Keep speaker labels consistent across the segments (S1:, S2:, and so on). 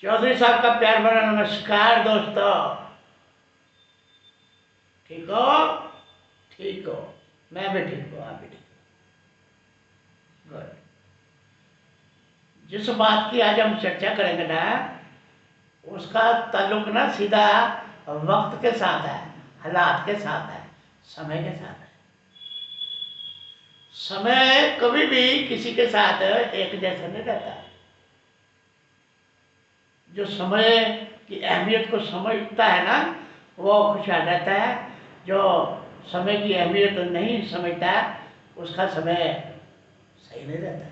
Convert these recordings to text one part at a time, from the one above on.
S1: चौधरी साहब का प्यार भरा नमस्कार दोस्तों। ठीक हो? ठीक हो? मैं भी ठीक हूँ, आप भी ठीक हो? गुड। जिस बात की आज हम चर्चा करेंगे ना, उसका ताल्लुक ना सीधा वक्त के साथ है, हालात के साथ है, समय के साथ है। समय कभी भी किसी के साथ एक जैसा नहीं रहता। जो समय की अहमियत को समझता है ना, वो खुशहाल रहता है। जो समय की अहमियत नहीं समझता, उसका समय सही नहीं रहता।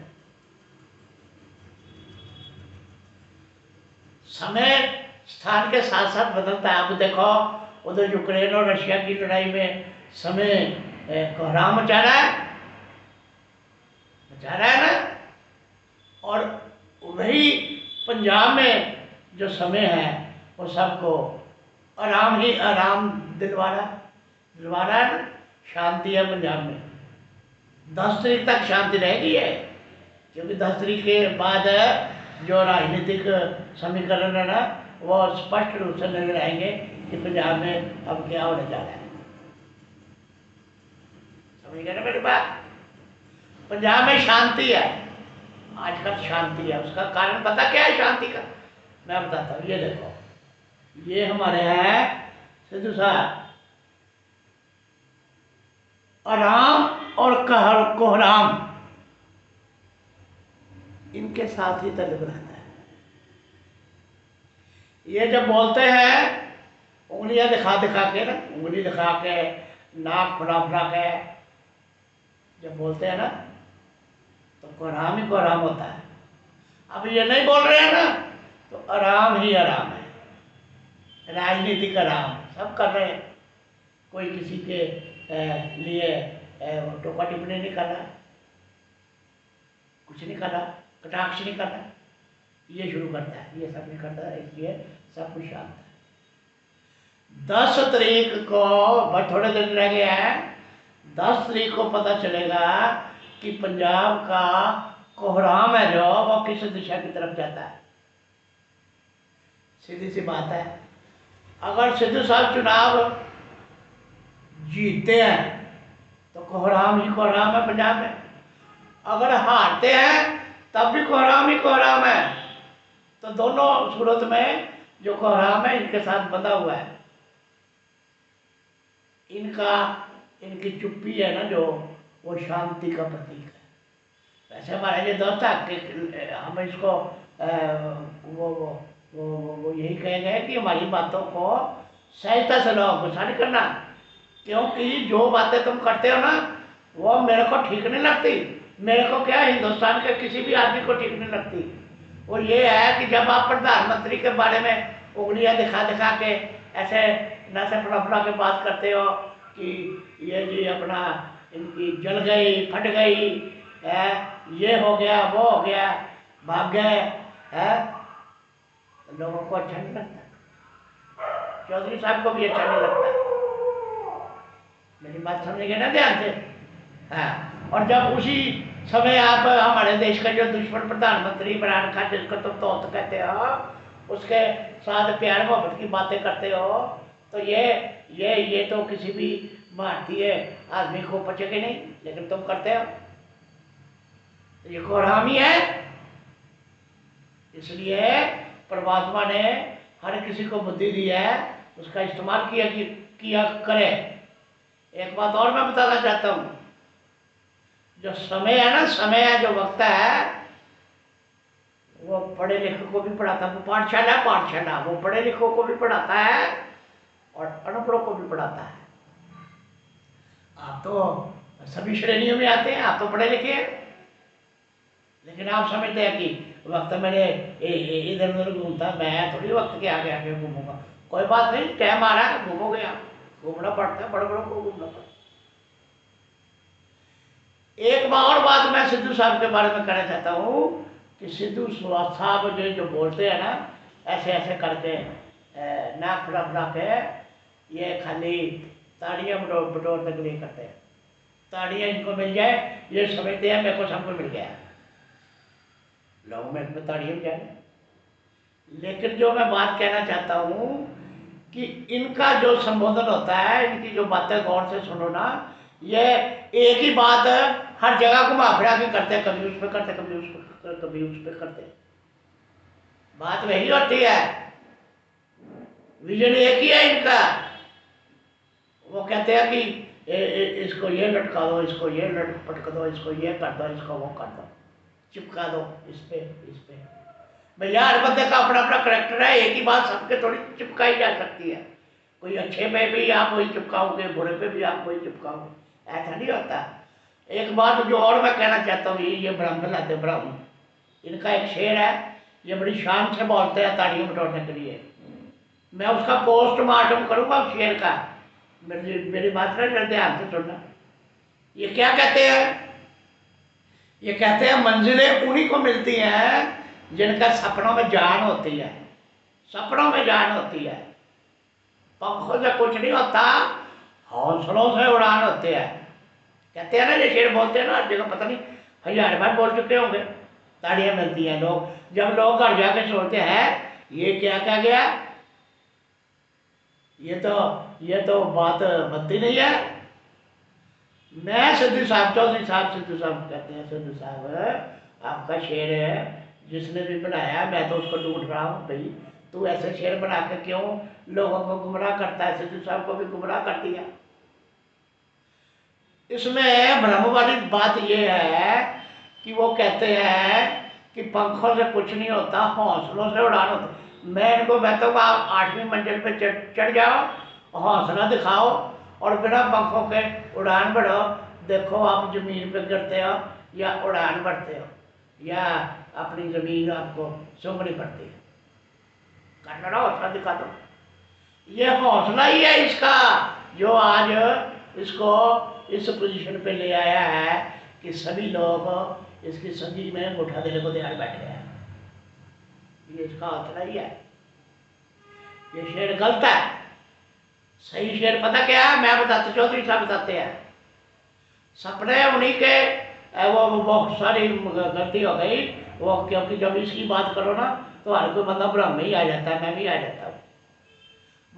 S1: समय स्थान के साथ साथ बदलता है। अब देखो, उधर यूक्रेन और रशिया की लड़ाई में समय कोहराम मचा रहा है ना। और वही पंजाब में जो समय है वो सबको आराम ही आराम दिलवा रहा है ना। शांति है पंजाब में। 10 तारीख तक शांति रहेगी है, क्योंकि 10 तारीख के बाद जो राजनीतिक समीकरण है ना, वो स्पष्ट रूप से नजर आएंगे कि पंजाब में अब क्या होने जा रहा है। समझ गए ना मेरी बात? पंजाब में शांति है, आजकल शांति है। उसका कारण पता क्या है शांति का? मैं बताता हूँ। ये देखो, ये हमारे हैं सिद्धू साहब। आराम और कोहराम इनके साथ ही ताल्लुक रहता है। ये जब बोलते हैं उंगलियां दिखा दिखा के ना, उंगली दिखा के, नाक फुला फुला के जब बोलते हैं ना, तो कोहराम ही कोहराम होता है। अब ये नहीं बोल रहे हैं ना, तो आराम ही आराम है। राजनीतिक आराम सब कर रहे हैं। कोई किसी के लिए टोका टिप्पणी नहीं कर रहा, कुछ नहीं कर रहा, कटाक्ष नहीं कर रहा। ये शुरू करता है, ये सब नहीं करता है, इसलिए सब कुछ शांत है। 10 तारीख को बस थोड़े दिन रह गया है। 10 तारीख को पता चलेगा कि पंजाब का कोहराम है जो, वो किस दिशा की तरफ जाता है। सीधी सी बात है। अगर सिद्धू साहब चुनाव जीतते हैं तो कोहराम ही कोहराम है पंजाब में। अगर हारते हैं तब भी कोहराम ही कोहराम है। तो दोनों सूरत में जो कोहराम है इनके साथ बंधा हुआ है। इनकी चुप्पी है ना जो, वो शांति का प्रतीक है। वैसे हमारे ये दोस्त है, हम इसको वो यही कहेंगे कि हमारी बातों को सहजता से लो, गुस्सा नहीं करना। क्योंकि जो बातें तुम करते हो ना, वो मेरे को ठीक नहीं लगती। मेरे को क्या, हिंदुस्तान के किसी भी आदमी को ठीक नहीं लगती। वो ये है कि जब आप प्रधानमंत्री के बारे में उंगलियां दिखा दिखा के ऐसे नशे फड़ा के बात करते हो कि ये जी अपना इनकी जल गई, फट गई है, ये हो गया, वो हो गया, भाग गए है, तो लोगों को अच्छा नहीं लगता। चौधरी साहब को भी अच्छा नहीं लगता। मेरी बात समझेंगे ना ध्यान से? हाँ। और जब उसी समय आप हमारे देश का जो दुश्मन प्रधानमंत्री इमरान खान, जिसको तुम तौत कहते हो, उसके साथ प्यार मोहब्बत की बातें करते हो, तो ये तो किसी भी भारतीय आदमी को पचेगा नहीं, लेकिन तुम करते हो। ये कोहरामी है। इसलिए परमात्मा ने हर किसी को बुद्धि दी है, उसका इस्तेमाल किया करे। एक बात और मैं बताना चाहता हूँ। जो समय है ना, समय है, जो वक्त है, वो पढ़े लिखे को भी पढ़ाता है। पाठशाला वो पढ़े लिखों को भी पढ़ाता है और अनपढ़ों को भी पढ़ाता है। आप तो सभी श्रेणियों में आते हैं, आप तो पढ़े लिखे हैं, लेकिन आप समझते हैं कि वक्त मेरे इधर उधर घूमता, मैं थोड़ी वक्त के आगे आगे घूमूंगा। कोई बात नहीं, टाइम आ रहा है, घूमोगे आप। घूमना पड़ता है, बड़े बड़ों को घूमना पड़ता है। एक और बात मैं सिद्धू साहब के बारे में कहना चाहता हूँ कि सिद्धू साहब जो बोलते हैं ना, ऐसे ऐसे करके नाक फुला फुला के, ये खाली ताड़ियाँ बटोरने के लिए करते हैं। ताड़ियाँ इनको मिल जाए, ये समझते हैं मेरे को सब कुछ मिल गया। लोग मेरे को ताड़ियाँ मिल जाए। लेकिन जो मैं बात कहना चाहता हूँ कि इनका जो संबोधन होता है, इनकी जो बातें गौर से सुनो ना, ये एक ही बात हर जगह घुमा फिरा के करते, कभी उस पर करते, कभी उस पर, कभी उस पर करते। बात वही होती है, विजन एक ही है इनका। वो कहते हैं कि इसको ये लटका दो, इसको ये पटक दो, इसको ये कर दो, इसको वो कर दो, चिपका दो इस पे, इस पे। भैया हर बंदे का अपना अपना करेक्टर है, एक ही बात सबके थोड़ी चिपकाई जा सकती है। कोई अच्छे पे भी आप वही चिपकाओगे, बुरे पे भी आप वही चिपकाओगे, ऐसा नहीं होता। एक बात जो और मैं कहना चाहता हूँ, ये ब्राह्मण आते, ब्राह्मण, इनका एक शेर है, ये बड़ी शान से बोलते हैं ताड़ियों बटोरने के लिए। मैं उसका पोस्टमार्टम करूँगा उस शेर का, मेरी बात ना ध्यान से सुनना। ये क्या कहते हैं? ये कहते हैं मंजिलें उन्हीं को मिलती हैं जिनका सपनों में जान होती है, सपनों में जान होती है। पंखों से कुछ नहीं होता, हौसलों से उड़ान होते हैं। कहते हैं ना, ये शेर बोलते हैं ना हर जगह, पता नहीं हजार बार बोल चुके होंगे। ताड़ियां मिलती हैं, लोग जब लोग घर जाके सोचते हैं ये क्या क्या गया, ये तो बात बनती नहीं है। मैं सिद्धू साहब, चौधरी साहब सिद्धू साहब कहते हैं, सिद्धू साहब आपका शेर है, जिसने भी बनाया मैं तो उसको ढूंढ रहा हूँ। भाई तू ऐसे शेर बना के क्यों लोगों को गुमराह करता है? सिद्धू साहब को भी गुमराह कर दिया। इसमें भ्रम वाली बात यह है कि वो कहते हैं कि पंखों से कुछ नहीं होता, हौसलों से उड़ान होती। मैं इनको कहता हूँ आप 8वीं मंजिल पे चढ़ जाओ, हौसला दिखाओ और बिना पंखों के उड़ान बढ़ो। देखो आप ज़मीन पे गिरते हो या उड़ान बढ़ते हो, या अपनी ज़मीन आपको सूंघनी पड़ती है। करना ना, हौसला दिखा दो। ये हौसला ही है इसका जो आज इसको इस पोजीशन पे ले आया है कि सभी लोग इसकी संगी में अंगूठा देने को तैयार बैठ गए हैं। ये इसका हौसला ही है। ये शेर गलत है, सही शेर पता क्या है? मैं बताते, चौधरी साहब बताते हैं। सपने उन्हीं के, वो सारी गलती हो गई वो, क्योंकि जब इसकी बात करो ना तो हर कोई बंदा ब्रह्म ही आ जाता है, मैं भी आ जाता हूँ।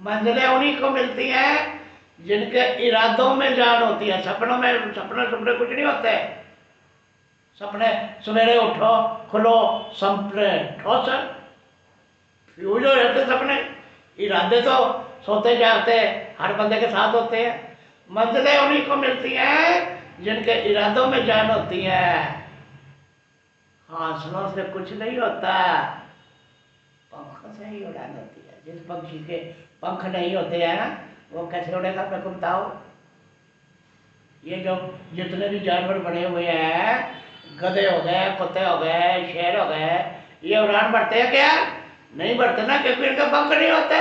S1: मंजिलें उन्हीं को मिलती हैं जिनके इरादों में जान होती है। सपनों में सपने कुछ नहीं होते। सपने सवेरे उठो, खुलो, सपने ठोस फ्यूज हो जाते सपने। इरादे तो सोते जागते हर बंदे के साथ होते हैं। मंजिलें उन्हीं को मिलती हैं जिनके इरादों में जान होती है। हौसलों से कुछ नहीं होता, पंखों से ही उड़ान होती है। जिस पक्षी के पंख नहीं होते हैं ना, वो कैसे उड़ेगा मेरे को बताओ? ये जो जितने भी जानवर बने हुए हैं, गधे हो गए, कुत्ते हो गए, शेर हो गए, ये उड़ान बढ़ते हैं क्या? नहीं बढ़ते ना, क्योंकि इनके पंख नहीं होते।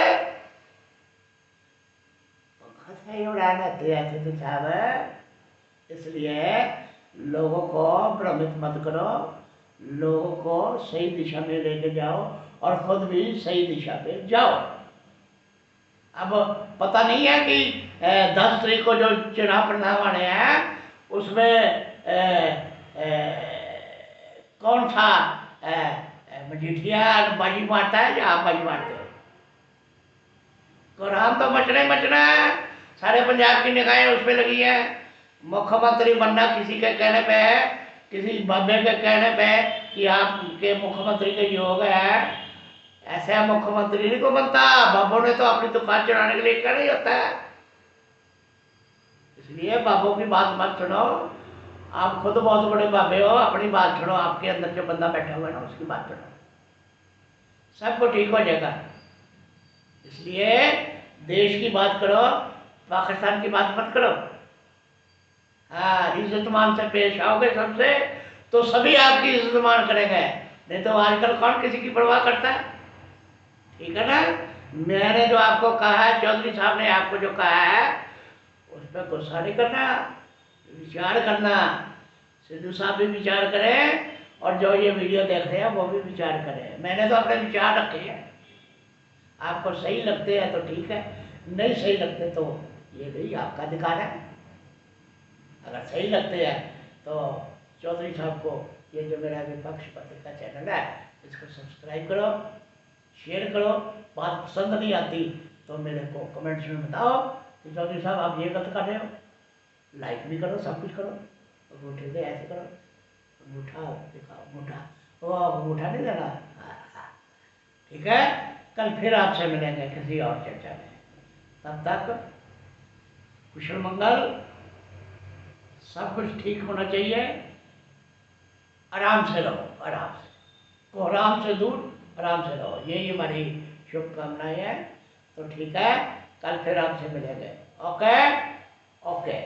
S1: पंखों से ही उड़ान होती है सिद्धू साहब। इसलिए लोगों को भ्रमित मत करो, लोगों को सही दिशा में लेके जाओ और खुद भी सही दिशा पे जाओ। अब पता नहीं है कि 10 तारीख को जो चुनाव परिणाम आने हैं उसमें कौन सा मजीठिया बाजी मारता है या आप बाजी मारते हो? कोराम तो मचना ही मचना है। सारे पंजाब की निगाहें उस पर लगी है। मुख्यमंत्री बनना किसी के कहने पे है, किसी बाबे के कहने पे कि आपके मुख्यमंत्री के योग है। ऐसा मुख्यमंत्री नहीं को बनता, बाबों ने तो अपनी दुकान चलाने के लिए क्या नहीं होता है। इसलिए बाबों की बात मत सुनो, आप खुद बहुत बड़े बाबे हो, अपनी बात सुनो। आपके अंदर जो बंदा बैठा हुआ है ना, उसकी बात सुनो, सबको ठीक हो जाएगा। इसलिए देश की बात करो, पाकिस्तान की बात मत करो। हाँ, इज्जत मान से पेश आओगे सबसे तो सभी आपकी इज्जत मान करेंगे, नहीं तो आजकल कौन किसी की परवाह करता है? ठीक है ना? मैंने जो आपको कहा है, चौधरी साहब ने आपको जो कहा है, उस पर गुस्सा नहीं करना, विचार करना। सिद्धू साहब भी विचार करें और जो ये वीडियो देख रहे हैं वो भी विचार करें। मैंने तो अपने विचार रखे हैं, आपको सही लगते हैं तो ठीक है, नहीं सही लगते तो ये भी आपका अधिकार है। अगर सही लगते हैं तो चौधरी साहब को, ये जो मेरा विपक्ष पत्रिका चैनल है, इसको सब्सक्राइब करो, शेयर करो। बात पसंद नहीं आती तो मेरे को कमेंट्स में बताओ कि चौधरी साहब आप ये गलत कर रहे हो। लाइक भी करो, सब कुछ करो। अंगूठे से ऐसे करो, अंगूठा दिखाओ, अंगूठा, वो अंगूठा नहीं देना। ठीक है, कल फिर आपसे मिलेंगे किसी और चर्चा में। तब तक कुशल मंगल, सब कुछ ठीक होना चाहिए। आराम से रहो, आराम से, कोहराम से दूर आराम से रहो, यही हमारी शुभकामनाएं हैं। तो ठीक है, कल फिर आपसे मिलेंगे। Okay okay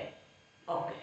S1: okay.